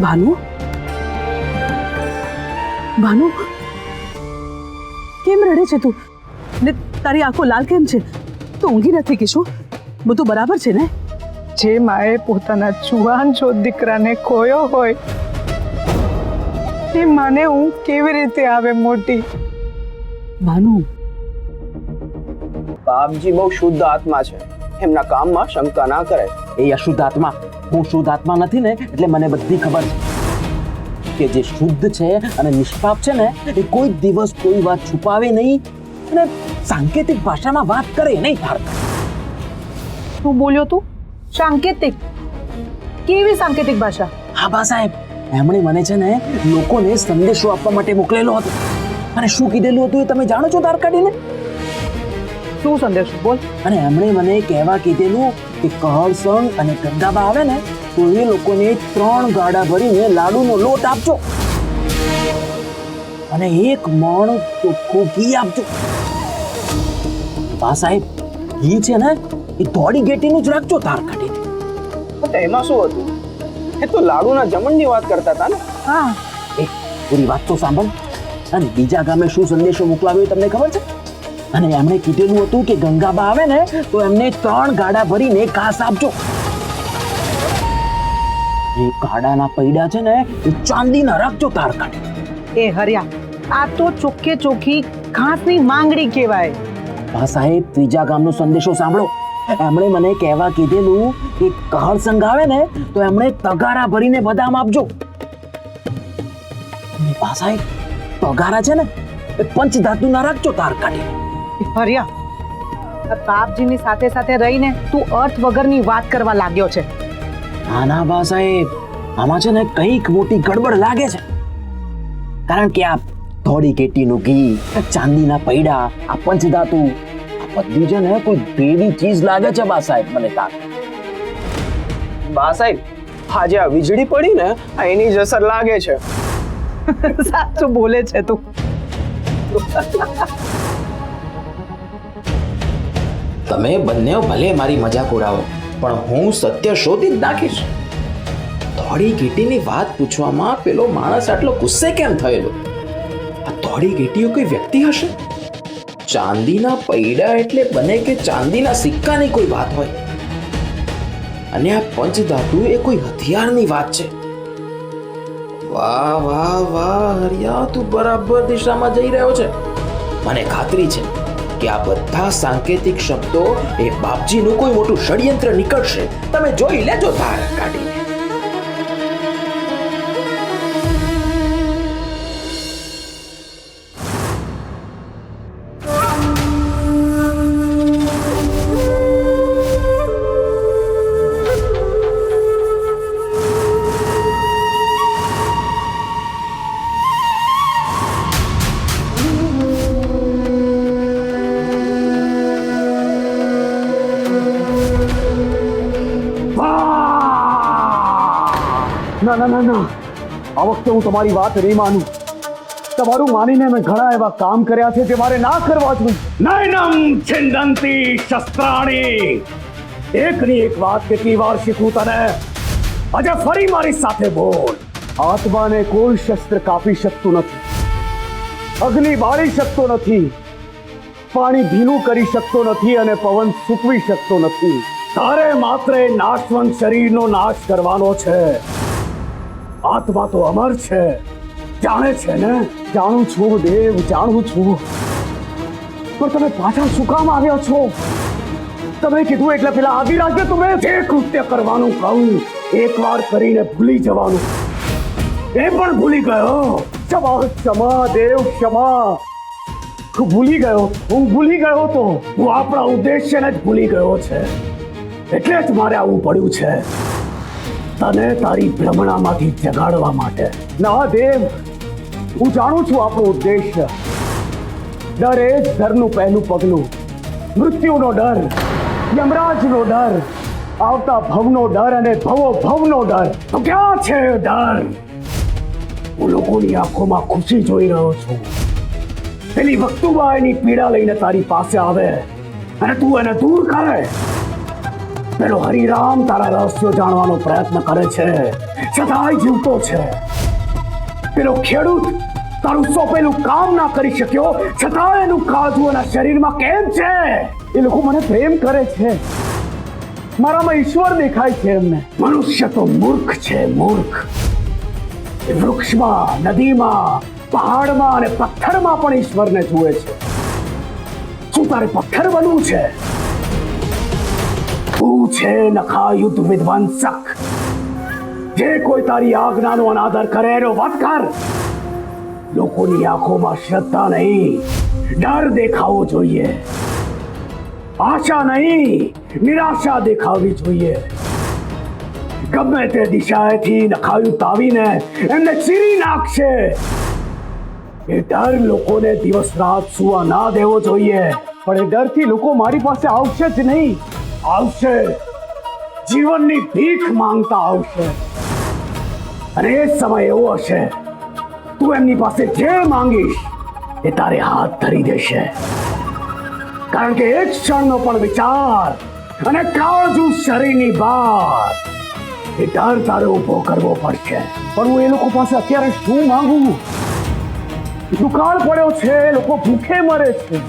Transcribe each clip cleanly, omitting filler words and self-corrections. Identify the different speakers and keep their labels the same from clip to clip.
Speaker 1: ભાનુ, ભાનુ, કેમ રડે છે તું? ને તારી આંખો લાલ કેમ છે? તું ઊંઘી નથી કિશુ? બધું બરાબર છે ને?
Speaker 2: જે માએ પોતાના જુવાન જો દીકરાને ખોયો હોય એ મને હું કેવી રીતે આવે મોટી?
Speaker 1: ભાનુ,
Speaker 3: બાપજી બહુ શુદ્ધ આત્મા છે, એમના કામમાં શંકા ના કરે.
Speaker 4: એ અશુદ્ધ આત્મા, હું શુદ્ધ આત્મા નથી ને, એટલે મને બધી ખબર છે કે જે શુદ્ધ છે અને નિષ્પાપ છે ને એ કોઈ દિવસ કોઈ વાત છુપાવે નહીં અને સાંકેતિક ભાષામાં વાત કરે નહીં.
Speaker 2: શું બોલ્યો તું? સાંકેતિક? કેવી સાંકેતિક ભાષા?
Speaker 4: હા બા સાહેબ, એમણે મને છે ને લોકોને સંદેશો આપવા માટે મોકલેલો હતો. અને શું કીધેલું હતું એ તમે જાણો છો તાર કાઢીને?
Speaker 2: શું સંદેશો? બોલ.
Speaker 4: અને એમણે મને કહેવા કીધેલું કે કહળસંગ અને ગંગાબા આવે ને તો એ લોકોને 3 ગાડા ભરીને લાડુનો લોટ આપજો અને 1 મણ ચોખ્ખું ઘી આપજો. બા સાહેબ, ઘી છે ને એ ધોળી ગેટીનું જ રાખજો તાર કાઢીને.
Speaker 3: પણ એમાં શું હતું? એ તો લાડુના જમણની વાત કરતા હતા ને.
Speaker 2: હા,
Speaker 4: એ પૂરી વાત તો સાંભળ. અને બીજા ગામે શું સંદેશો મોકલાવ્યો તમને ખબર છે? અને એમણે કીધેલું હતું કે ગંગાબા આવે ને તો એમને 3 ગાડા ભરીને ઘાસ આપજો. એ ગાડાના પૈડા છે ને એ ચાંદીના રાખજો તાર કાઢી.
Speaker 2: એ હર્યા, આ તો ચોખ્ખે ચોખ્ખી ઘાસની માંગણી કહેવાય.
Speaker 4: બા સાહેબ, ત્રીજા ગામનો સંદેશો સાંભળો. એમણે મને કહેવા કીધેલું કે કહળ સંઘ આવે ને તો એમણે તગારા ભરીને બદામ આપજો. અને બા સાહેબ, તગારા છે ને એ પંચધાતુના રાખજો તાર કાઢી.
Speaker 2: હર્યા, આ બાપજીની સાથે સાથે રહીને તું અર્થ વગરની વાત કરવા લાગ્યો છે.
Speaker 4: ના ના બા સાહેબ, આમાં છે ને કંઈક મોટી ગડબડ લાગે છે. કારણ કે આ ધોળી કેટીનું ઘી, ચાંદીના પૈડા, આ પંચધાતુ, આ બધું છે ને કોઈ ભેદી ચીજ લાગે છે બા સાહેબ મને તાર.
Speaker 3: બા સાહેબ, આજે આ વીજળી પડી ને આ એની જ અસર લાગે છે.
Speaker 2: સાચું બોલે છે તું.
Speaker 5: તમે બંને ભલે મારી મજાક ઉડાવો, પણ હું સત્ય શોધી જ નાખીશ. ધોળી ગેટીની વાત પૂછવામાં પેલો માણસ આટલો ગુસ્સે કેમ થયેલો? આ ધોળી ગેટીઓ કોઈ વ્યક્તિ હશે? ચાંદીના પૈડા એટલે બને કે ચાંદીના સિક્કાની કોઈ વાત હોય. અને આ પંચધાતુ એ કોઈ હથિયારની વાત છે. વાહ વાહ વાહ હરિયા, તું બરાબર દિશામાં જઈ રહ્યો છે. મને ખાતરી છે કે આ બધા સાંકેતિક શબ્દો એ બાપજીનું કોઈ મોટું ષડયંત્ર નીકળશે. તમે જોઈ લેજો તાર કાઢીને.
Speaker 6: ના ના ના ના, આ વખતે હું તમારી વાત નહીં માનું. તમારું માનીને મેં ઘણા એવા કામ કર્યા છે જે મારે ના કરવા જોઈએ. નયનમ છિંદંતી શસ્ત્રાણી. એકની એક વાત કેટલી વાર શીખું તને? આજે ફરી મારી સાથે બોલ. આત્માને કોઈ શસ્ત્ર કાપી શકતું નથી, અગ્નિ બાળી શકતો નથી, પાણી ભીનું કરી શકતો નથી અને પવન સૂકવી શકતો નથી. તારે માત્ર એ નાશવંત શરીરનો નાશ કરવાનો છે. આત્મા તો અમર છે, જાણે છે ને? જાણું છું દેવ, જાણું છું. પણ તમે પાછા શું કામ આવ્યા છો? તમે કીધું એટલે પેલા આદિરાજને તમે જે કૃત્ય કરવાનું કહું એકવાર કરીને ભૂલી જવાનું. એ પણ ભૂલી ગયો. ક્ષમા ક્ષમા દેવ, ક્ષમા. હું ભૂલી ગયો, હું ભૂલી ગયો તો હું આપણા ઉદ્દેશ્યને જ ભૂલી ગયો છે. એટલે જ મારે આવવું પડ્યું છે, તને તારી ભ્રમણામાંથી જગાડવા માટે. ના દેવ, હું જાણું છું આપણું ઉદ્દેશ્ય. ડર એ જ ડરનું પહેલું પગલું. મૃત્યુનો ડર, યમરાજનો ડર, આવતા ભવનો ડર અને ભવો ભવનો ડર. તો ક્યાં છે ડર? હું લોકોની આંખોમાં ખુશી જોઈ રહ્યો છું. પેલી વસ્તુમાં એની પીડા લઈને તારી પાસે આવે અને તું એને દૂર કરે. પેલો હરિરામ તારા રહસ્યો જાણવાનો પ્રયત્ન કરે છે, છતાંય જીવતો છે. પેલો ખેડૂત તારું સોંપેલું કામ ના કરી શક્યો, છતાં એનું કાજુ એના શરીરમાં કેમ છે? એ લોકો મને પ્રેમ કરે છે, મારામાં ઈશ્વર દેખાય છે એમને. મનુષ્ય તો મૂર્ખ છે, મૂર્ખ. એ વૃક્ષમાં, નદીમાં, પહાડમાં અને પથ્થરમાં પણ ઈશ્વરને જુએ છે. શું તારે પથ્થર બનવું છે? તું છે નખા યુદ્ધ વિધ્વંસક. જે કોઈ તારી આજ્ઞાનો અનાદર કરે એનો વધ કર. લોકોની આંખોમાં શ્રદ્ધા નહીં, ડર દેખાવો જોઈએ. આશા નહીં, નિરાશા દેખાવી જોઈએ. ગમે તે દિશાએથી નખાયું તાવીને એમને ચીરી નાખશે. એ ડર લોકોને દિવસ રાત સુવા ના દેવો જોઈએ. પણ એ ડરથી લોકો મારી પાસે આવશે જ નહીં. આવશે, જીવનની ભીખ માંગતા આવશે. અને એ સમય એવો હશે, તું એમની પાસે જે માંગીશ એ તારે હાથ ધરી દેશે. કારણ કે એક ક્ષણનો પણ વિચાર અને કાળજુ શરીરની બહાર એ ડર તારે ઉભો કરવો પડશે. પણ હું એ લોકો પાસે અત્યારે શું માંગુ? દુકાળ પડ્યો છે, એ લોકો ભૂખે મરે છે.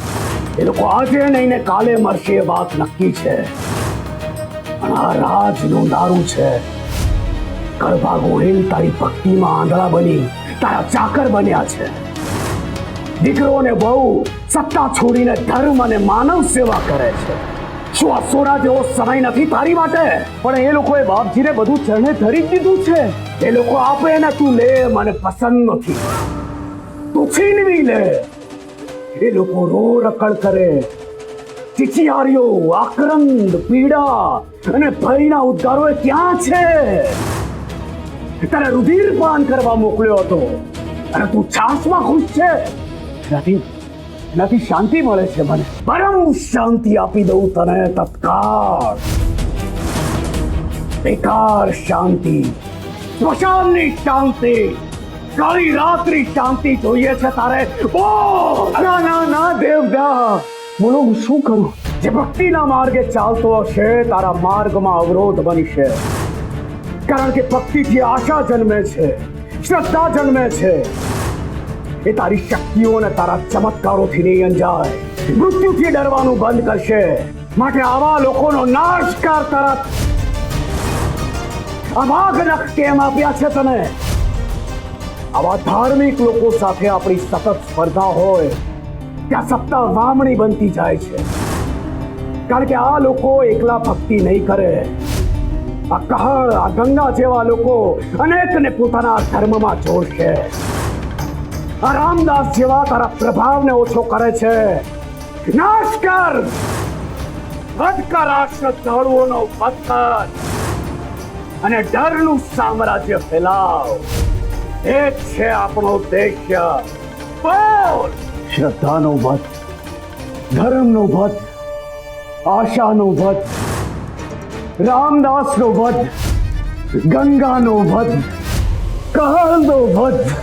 Speaker 6: એ લોકો આજે નહીં ને કાલે મરશે, એ વાત નક્કી છે. પણ આ રાજનું દારૂ છે. કડવા ગોહિલ તારી ભક્તિમાં આંધળા બની તારા ચાકર બન્યા છે. દીકરો ને બહુ સત્તા છોડીને ધર્મ અને માનવ સેવા કરે છે. શું આ સોના જેવો સમય નથી તારી માટે? પણ એ લોકોએ બાપજીને બધું ચરણે ધરી જ દીધું છે. એ લોકો આપે ને તું લે, મને પસંદ નથી. તું છીનવી લે. એ લોકો રો રકડ કરે, ચીચિયારીઓ, આક્રંદ, પીડા અને ભયના ઉદ્ગારો એ ક્યાં છે? તારે રુધિરપાન કરવા મોકલ્યો હતો અને તું છાસમાં ખુશ છે? નથી શાંતિ મળે છે મને. પરમ શાંતિ આપી દઉં તને તત્કાળ. બેકાર શાંતિ, સ્મશાનની શાંતિ, કાળી રાત્રિ શાંતિ જોઈએ છે તારે? ના ના ના દેવદા, બોલો હું શું કરું? જે ભક્તિના માર્ગે ચાલતો હશે તારા માર્ગમાં અવરોધ બનશે. કારણ કે ભક્તિથી આશા જન્મે છે, શ્રદ્ધા જન્મે છે. એ તારી શક્તિઓ અને તારા ચમત્કારોથી નહીં અંજાય, મૃત્યુથી ડરવાનું બંધ કરશે. માટે આવા લોકોનો નાશ કર તરત. આ ભાગનખ કેમ આપ્યા છે તને? આવા ધાર્મિક લોકો સાથે આપણી સતત સ્પર્ધા હોય ત્યાં સત્તા વામણી બનતી જાય છે. કારણ કે આ લોકો એકલા ભક્તિ નહીં કરે. આ કહળ, આ ગંગા જેવા લોકો અનેકને પોતાના ધર્મમાં જોડશે. આ રામદાસ જેવા તારા પ્રભાવને ઓછો કરે છે. નાશ કર, વધ કર આ શ્રદ્ધાળુઓનો વધ કર અને ડરનું સામ્રાજ્ય ફેલાવ. એ જ છે આપણો ઉદ્દેશ્ય. બોલ! શ્રદ્ધાનો વધ, ધર્મનો વધ, આશાનો વધ, રામદાસનો વધ, ગંગાનો વધ, કહલનો વધ.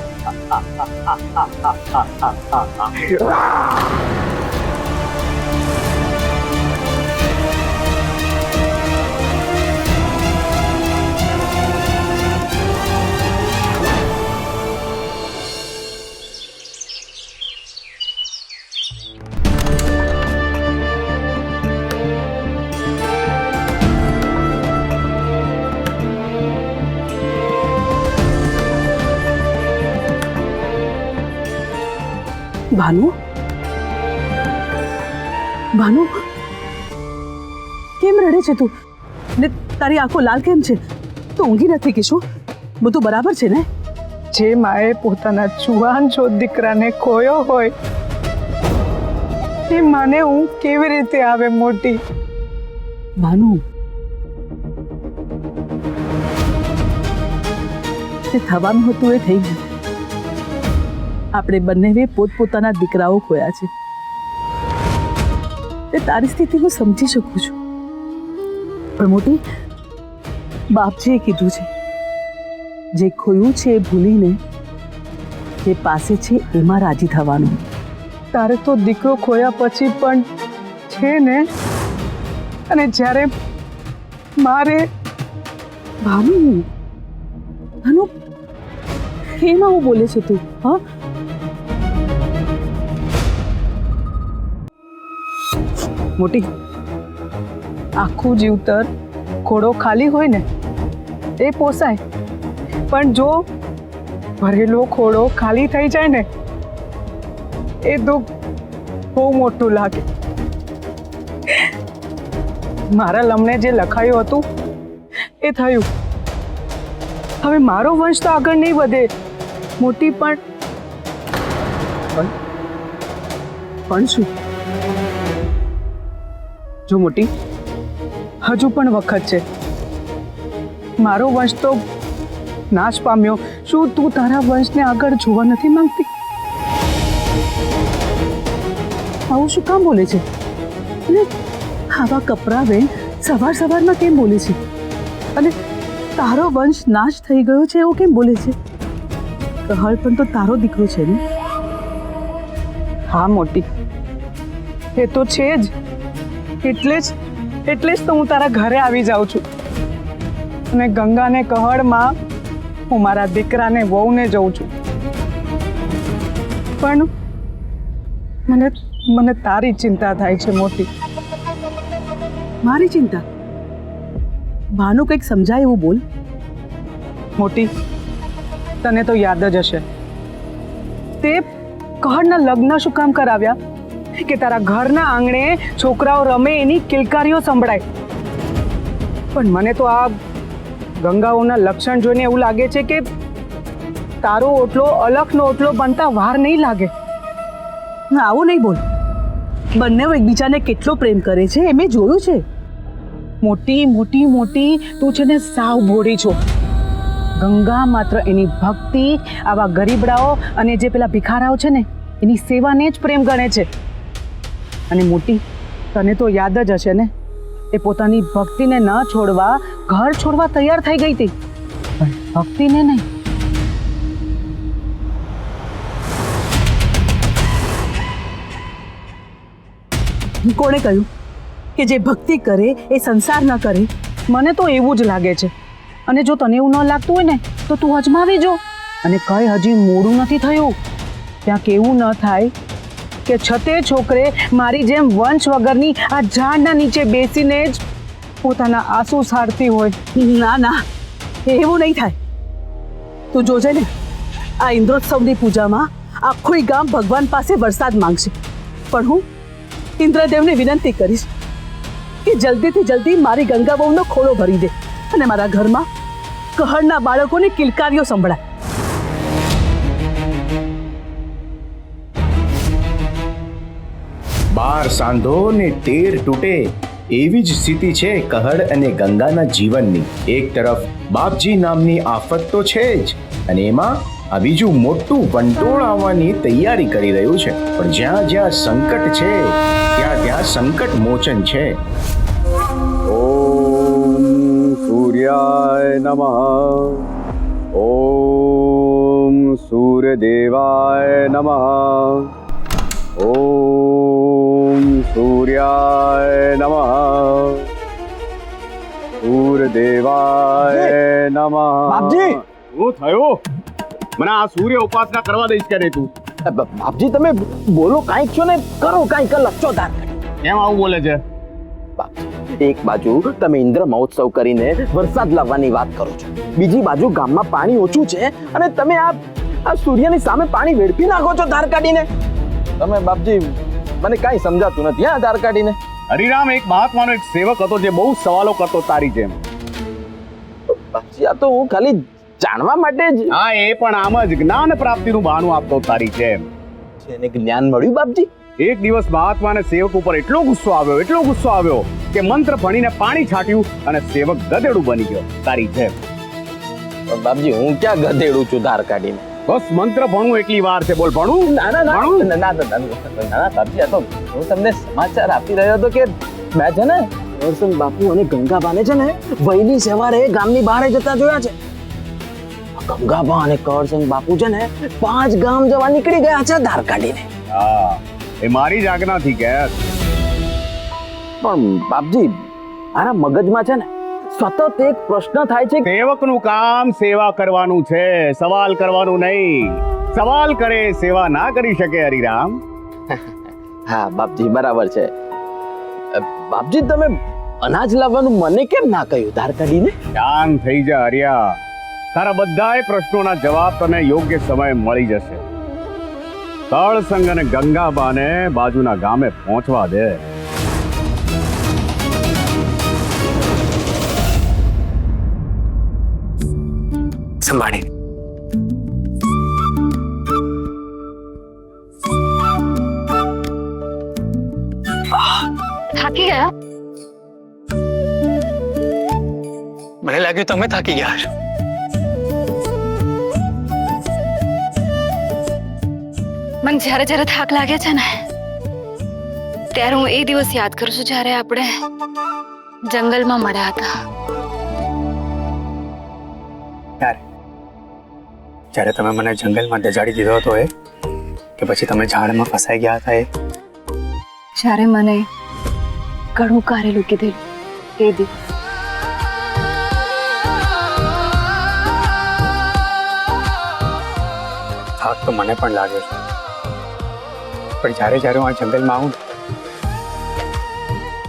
Speaker 1: ભાનુ, ભાનુ, કેમ રડે છે તું? ને તારી આંખો લાલ કેમ છે? તું ઊંઘી નથી કે શું? બધું બરાબર છે ને?
Speaker 2: જે માએ પોતાના જુવાન જો દીકરાને ખોયો હોય એ માને હું કેવી રીતે આવે મોટી?
Speaker 1: ભાનુ, તે થવાનું હતું એ થઈ ગયું. આપણે બંનેવે પોતપોતાના દીકરાઓ ખોયા છે. તે તારી સ્થિતિ હું સમજી શકું છું. પણ મોટી, બાપજીએ કીધું છે જે ખોયું છે એ ભૂલીને જે પાસે છે એમાં રાજી થવાનું.
Speaker 2: તારે તો દીકરો ખોયા પછી પણ છે ને, અને જ્યારે
Speaker 1: મારે ભાનુ ભાનુ કેમ આવું બોલે છે તું? હા, મોટી આખું જીવતર ઘોડો ખાલી હોય ને એ પોસાય, પણ જો ભરેલો ઘોડો ખાલી થઈ જાય ને એ દુઃખ બહુ મોટું લાગે. મારા લમને જે લખાયું હતું એ થયું. હવે મારો વંશ તો આગળ નહીં વધે મોટી, પણ શું? જો મોટી, હજુ પણ વખત છે. મારો વંશ તો નાશ પામ્યો. શું તું તારા વંશને આગળ જોવા નથી માંગતી? આવું શું કામ બોલે છે? અને આવા કપરા બેન સવાર સવારમાં કેમ બોલે છે? અને તારો વંશ નાશ થઈ ગયો છે એવું કેમ બોલે છે? કહળ પણ તો તારો દીકરો છે ને? હા મોટી, એ તો છે જ. એટલે જ તો હું તારા ઘરે આવી જાઉં છું. અને ગંગાને કહળમાં હું મારા દીકરાને વહુને જોઉં છું. પણ મને તારી ચિંતા થાય છે મોટી. મારી ચિંતા? ભાનુ કંઈક સમજાય એવું બોલ. મોટી, તને તો યાદ જ હશે તે કહળના લગ્ન શું કામ કરાવ્યા? કે તારા ઘરના આંગણે છોકરાઓ રમે એની કિલકારીઓ સંભળાય. પણ મને તો આ ગંગાઓના લક્ષણ જોઈને એવું લાગે છે કે તારો ઓટલો અલખનો ઓટલો બનતા વાર નહીં લાગે. આવું નહીં બોલ. બંને એકબીજાને કેટલો પ્રેમ કરે છે એ મેં જોયું છે. મોટી મોટી મોટી તું છે ને સાવ ભોળી છો. ગંગા માત્ર એની ભક્તિ, આવા ગરીબડાઓ અને જે પેલા ભિખારાઓ છે ને એની સેવાને જ પ્રેમ ગણે છે. અને મોટી, તને તો યાદ જ હશે ને, એ પોતાની ભક્તિને ન છોડવા ઘર છોડવા તૈયાર થઈ ગઈ હતી, પણ ભક્તિને નહીં. કોણે કહ્યું કે જે ભક્તિ કરે એ સંસાર ન કરે? મને તો એવું જ લાગે છે. અને જો તને એવું ન લાગતું હોય ને તો તું અજમાવી જો. અને કઈ હજી મોડું નથી થયું. ત્યાં કેવું ન થાય કે છતે છોકરે મારી જેમ વંશ વગરની આ ઝાડના નીચે બેસીને જ પોતાના આંસુ સારતી હોય. ના ના, એવું નહીં થાય. તું જોજે ને, આ ઇન્દ્રોત્સવની પૂજામાં આખું ગામ ભગવાન પાસે વરસાદ માંગશે. પણ હું ઇન્દ્રદેવને વિનંતી કરીશ કે જલ્દીથી જલ્દી મારી ગંગા બહુનો ખોળો ભરી દે અને મારા ઘરમાં કહળના બાળકોને કિલકારીઓ સંભળાય.
Speaker 7: બાર સાંધો ને તેર તૂટે એવી જ સ્થિતિ છે કહળ અને ગંગાના જીવનની. એક તરફ બાપજી નામની આફત તો છે જ, અને એમાં આ બીજું મોટું વંટોળ આવવાની તૈયારી કરી રહ્યું છે. પણ જ્યાં જ્યાં સંકટ છે ત્યાં સંકટ મોચન છે.
Speaker 6: ઓમ સૂર્યાય નમઃ. ઓમ સૂર્યદેવાય નમઃ. ઓમ સૂર્યાય નમઃ. સૂર્યદેવાય નમઃ.
Speaker 8: બાપજી!
Speaker 6: શું થયું? મને આ સૂર્ય ઉપાસના કરવા દઈશ કે નહીં તું?
Speaker 8: બાપજી તમે બોલો કાંઈક છો ને કરો કાંઈક લક્ષો ધાર.
Speaker 6: કેમ આવું બોલે છે?
Speaker 8: એક બાજુ તમે ઇન્દ્ર મહોત્સવ કરીને વરસાદ લાવવાની વાત કરો છો, બીજી બાજુ ગામમાં પાણી ઓછું છે અને તમે આ સૂર્યની સામે પાણી વેડફી નાખો છો ધાર કાઢીને. તમે બાપજી મને કાંઈ સમજાતું નથી હા ધાર કાઢીને.
Speaker 6: હરિરામ એક મહાત્માનો એક સેવક હતો જે બહુ સવાલો કરતો તારી જેમ.
Speaker 8: બાપજી આ તો હું ખાલી જાણવા માટે જ.
Speaker 6: હા, એ પણ આમ જ જ્ઞાન પ્રાપ્તિનું બહાનું આપતો તારી જેમ.
Speaker 8: એને જ્ઞાન મળ્યું બાપજી?
Speaker 6: એક દિવસ મહાત્માને સેવક ઉપર એટલો ગુસ્સો આવ્યો કે મંત્ર ભણીને પાણી છાટ્યું અને સેવક ગધેડું બની ગયો તારી જેમ.
Speaker 8: પણ બાપજી હું ક્યાં ગધેડું છું ધાર કાઢીને?
Speaker 6: બસ મંત્ર ભણવું એટલી વાર છે. બોલ ભણવું?
Speaker 8: ના બાપજી આ તો હું તમને સમાચાર આપી રહ્યો હતો કે મેં છે ને કરસંગ બાપુ અને ગંગાબાને છે ને વહેલી સવારે ગામની બહાર જતા જોયા છે. ગંગાબા અને કરસંગ બાપુ છે ને 5 ગામ જવા નીકળી ગયા છે ધાર કાઢીને.
Speaker 6: હા, એ મારી જ આજ્ઞાથી ગયા.
Speaker 8: પણ બાપજી મારા મગજમાં છે ને સતત એક પ્રશ્ન થાય છે.
Speaker 6: સેવકનું કામ સેવા કરવાનું છે, સવાલ કરવાનું નહીં. સવાલ કરે સેવા ના કરી શકે હરિરામ.
Speaker 8: હા બાપજી બરાબર છે. બાપજી તમે અનાજ લાવવાનું મને કેમ ના કહ્યું ધાર કાઢીને?
Speaker 6: શાંત થઈ જા હરિયા. તારા બધાય પ્રશ્નોના જવાબ તને યોગ્ય સમયે મળી જશે. તળસંગ અને ગંગાબાને બાજુના ગામે પહોંચવા દે.
Speaker 3: સંભાળે.
Speaker 9: થાકી ગયા?
Speaker 3: મને લાગ્યું તમે થાકી ગયા છો.
Speaker 9: મને જ્યારે જ્યારે થાક લાગે છે ને ત્યારે હું એ દિવસ યાદ કરું છું જ્યારે આપણે જંગલમાં મળ્યા હતા.
Speaker 3: જ્યારે તમે મને જંગલમાં દજાડી દીધો હતો એ કે પછી તમે ઝાડમાં ફસાઈ ગયા હતા એ?
Speaker 9: જ્યારે મને ઘણું કારેલું કીધેલું એ દિવસ.
Speaker 3: થાક તો મને પણ લાગે છે, પણ જ્યારે જ્યારે હું આ જંગલમાં આવું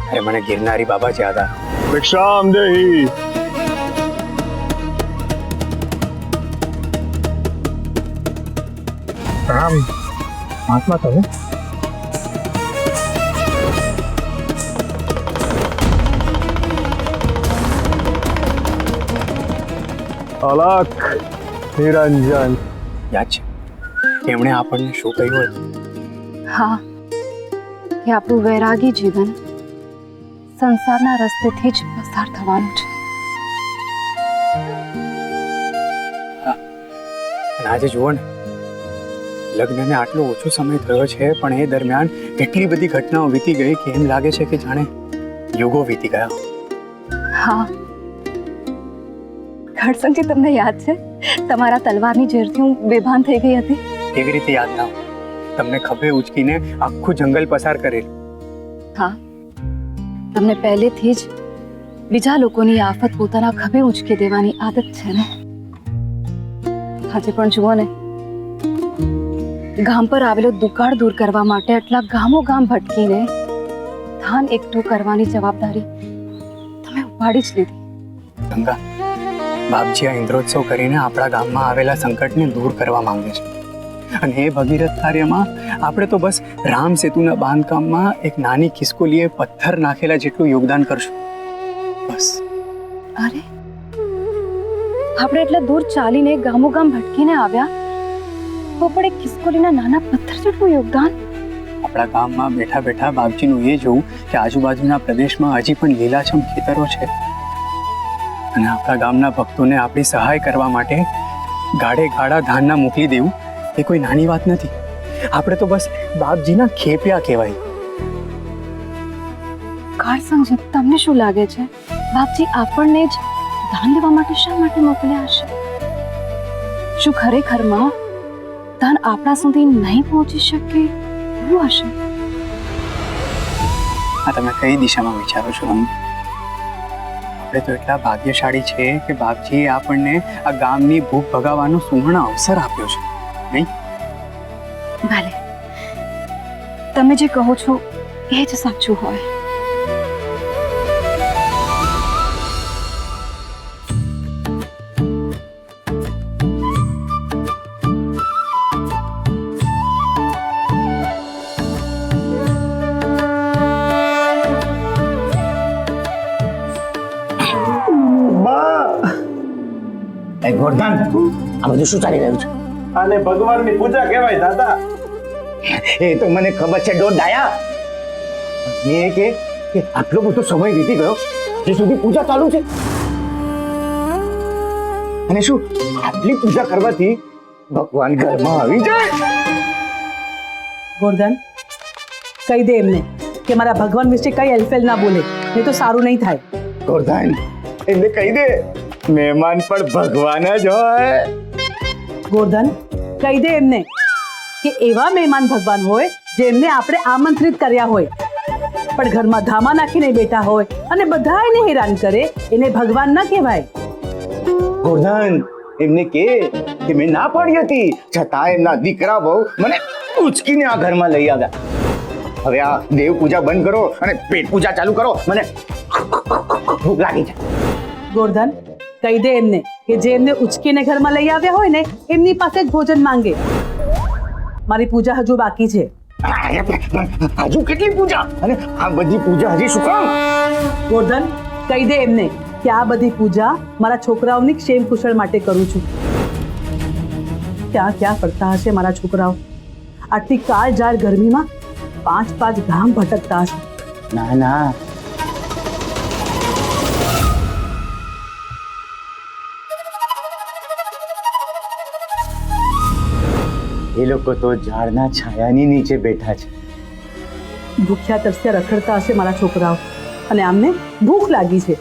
Speaker 3: ત્યારે મને ગિરનારી બાબા જ યાદ આવે.
Speaker 6: વિશ્રામ દેહી.
Speaker 3: પ્રણામ મહાત્મા. તમે
Speaker 6: અલખ નિરંજન.
Speaker 3: યાદ છે એમણે આપણને શું કહ્યું હતું?
Speaker 9: હા, કે આપણું વૈરાગી જીવન સંસારના રસ્તેથી જ પસાર થવાનું છે.
Speaker 3: અને આજે જુઓ ને, લગ્નને આટલો ઓછો સમય થયો છે પણ એ દરમિયાન એટલી બધી ઘટનાઓ વીતી ગઈ કે એમ લાગે છે કે જાણે યુગો વીતી ગયા.
Speaker 9: હા ખડસંગજી, તમને યાદ છે તમારા તલવારની ઝેરથી હું બેભાન થઈ ગઈ હતી?
Speaker 3: કેવી રીતે યાદ ના હોય? તમને ખભે ઉચકીને આખું જંગલ પસાર કરેલું.
Speaker 9: હા, તમને પહેલેથી જ બીજા લોકોની આફત પોતાના ખભે ઉંચકી દેવાની આદત છે ને. આજે પણ જુઓ ને, ગામ પર આવેલો દુકાળ દૂર કરવા માટે આટલા ગામો ગામ ભટકીને ધાન એકઠું કરવાની જવાબદારી તમે ઉપાડી જ લીધી.
Speaker 3: ગંગા, બાપજી આ ઇન્દ્રોત્સવ કરીને આપણા ગામમાં આવેલા સંકટને દૂર કરવા માંગે છે. અને એ ભગીરથ કાર્યમાં આપણે તો બસ રામ સેતુના બાંધકામમાં એક નાની ખિસકોલીએ પથ્થર નાખેલા જેટલું યોગદાન કરશું, બસ.
Speaker 9: અરે, આપણે એટલા દૂર ચાલીને ગામો ગામ ભટકીને આવ્યા તો પણ એક ખિસકોલીના નાના પથ્થર જેટલું યોગદાન.
Speaker 3: આપણા ગામમાં બેઠા બેઠા બાપજીનું એ જોવું કે આજુબાજુના પ્રદેશમાં હજી પણ લીલાછમ ખેતરો છે અને આપણા ગામના ભક્તોને આપણી સહાય કરવા માટે ગાડે ગાડા ધાનના મોકલી દેવું એ કોઈ નાની વાત નથી. આપણે તો બસ બાપજીના ખેપિયા કહેવાય.
Speaker 9: કાળસંગજી, તમને શું લાગે છે બાપજી આપણને જ ધાન લેવા માટે શા માટે મોકલ્યા હશે? શું ખરેખરમાં ધાન આપણા સુધી નહીં પહોંચી શકે એવું હશે?
Speaker 3: આ તમે કઈ દિશામાં વિચારો છો? આપણે તો એટલા ભાગ્યશાળી છે કે બાપજીએ આપણને આ ગામની ભૂખ ભગાવવાનો સુવર્ણ અવસર આપ્યો છે, નહીં?
Speaker 9: ભલે, તમે જે કહો છો એ જ સાચું હોય.
Speaker 4: ગોરધન, આ બધું શું ચાલી રહ્યું છે?
Speaker 6: આને ભગવાનની પૂજા કહેવાય દાદા.
Speaker 4: એ તો મને ખબર છે ડોર ડાયા. એ કે આટલો બધો સમય વીતી ગયો હજી સુધી પૂજા ચાલુ છે. અને શું આટલી પૂજા કરવાથી ભગવાન ઘરમાં આવી જાય?
Speaker 1: ગોરધન, કહી દે એમને કે મારા ભગવાન વિશે કઈ એલફેલ ના બોલે, નહીં તો સારું નહીં થાય.
Speaker 4: ગોરધન, એમને કહી દે મહેમાન પણ ભગવાન જ હોય.
Speaker 1: ગોરધન, કહી દે એમને કે એવા મહેમાન ભગવાન હોય જેમને આપણે આમંત્રિત કર્યા હોય. પણ ઘરમાં ધામા નાખીને બેઠા હોય અને બધા એને હેરાન કરે એને ભગવાન ના કહેવાય.
Speaker 6: ગોરધન એમને કે મેં ના પાડી હતી, છતાં એમના દીકરા બહુ મને ઉચકીને આ ઘરમાં લઈ આવ્યા. હવે આ દેવ પૂજા બંધ કરો અને પેટ પૂજા ચાલુ કરો, મને ભૂખ લાગી છે.
Speaker 1: ગોરધન કહી દે એમને કે જે એમને ઉચકીને ઘરમાં લઈ આવ્યા હોય ને એમની પાસે જ ભોજન માંગે. મારી પૂજા હજુ બાકી છે.
Speaker 6: હજુ કેટલી પૂજા અને આ બધી પૂજા હજી શું કામ?
Speaker 1: ગોરધન કહી દે એમને કે આ બધી પૂજા મારા છોકરાઓની ક્ષેમ કુશળ માટે કરું છું. ક્યાં ક્યાં ફરતા હશે મારા છોકરાઓ? આટલી કાળઝાળ ગરમીમાં 5 ગામ ભટકતા હશે.
Speaker 6: ના ના, એ લોકો તો ઝાડના છાયાની નીચે બેઠા છે.
Speaker 1: ભૂખ્યા તરસ્યા રખડતા હશે મારા છોકરાઓ અને આમને ભૂખ લાગી છે.